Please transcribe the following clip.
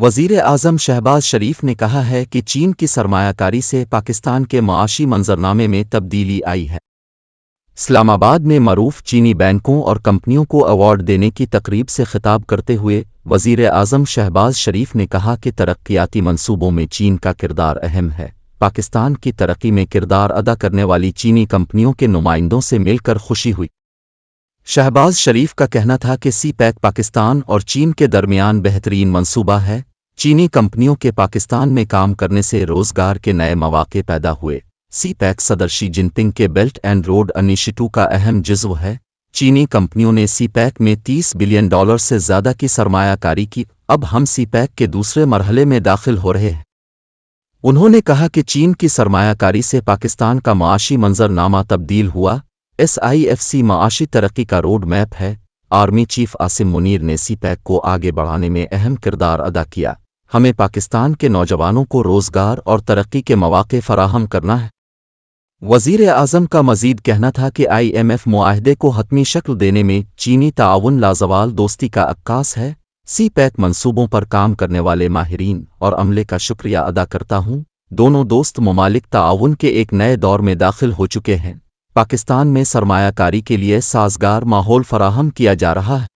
وزیر اعظم شہباز شریف نے کہا ہے کہ چین کی سرمایہ کاری سے پاکستان کے معاشی منظرنامے میں تبدیلی آئی ہے۔ اسلام آباد میں معروف چینی بینکوں اور کمپنیوں کو ایوارڈ دینے کی تقریب سے خطاب کرتے ہوئے وزیر اعظم شہباز شریف نے کہا کہ ترقیاتی منصوبوں میں چین کا کردار اہم ہے۔ پاکستان کی ترقی میں کردار ادا کرنے والی چینی کمپنیوں کے نمائندوں سے مل کر خوشی ہوئی۔ شہباز شریف کا کہنا تھا کہ سی پیک پاکستان اور چین کے درمیان بہترین منصوبہ ہے۔ چینی کمپنیوں کے پاکستان میں کام کرنے سے روزگار کے نئے مواقع پیدا ہوئے۔ سی پیک صدر شی جن پنگ کے بیلٹ اینڈ روڈ انیشیٹو کا اہم جزو ہے۔ چینی کمپنیوں نے سی پیک میں $30 بلین سے زیادہ کی سرمایہ کاری کی۔ اب ہم سی پیک کے دوسرے مرحلے میں داخل ہو رہے ہیں۔ انہوں نے کہا کہ چین کی سرمایہ کاری سے پاکستان کا معاشی منظرنامہ تبدیل ہوا۔ SIFC معاشی ترقی کا روڈ میپ ہے۔ آرمی چیف عاصم منیر نے سی پیک کو آگے بڑھانے میں اہم کردار ادا کیا۔ ہمیں پاکستان کے نوجوانوں کو روزگار اور ترقی کے مواقع فراہم کرنا ہے۔ وزیر اعظم کا مزید کہنا تھا کہ IMF معاہدے کو حتمی شکل دینے میں چینی تعاون لازوال دوستی کا عکاس ہے۔ سی پیک منصوبوں پر کام کرنے والے ماہرین اور عملے کا شکریہ ادا کرتا ہوں۔ دونوں دوست ممالک تعاون کے ایک نئے دور میں داخل ہو چکے ہیں۔ پاکستان میں سرمایہ کاری کے لیے سازگار ماحول فراہم کیا جا رہا ہے۔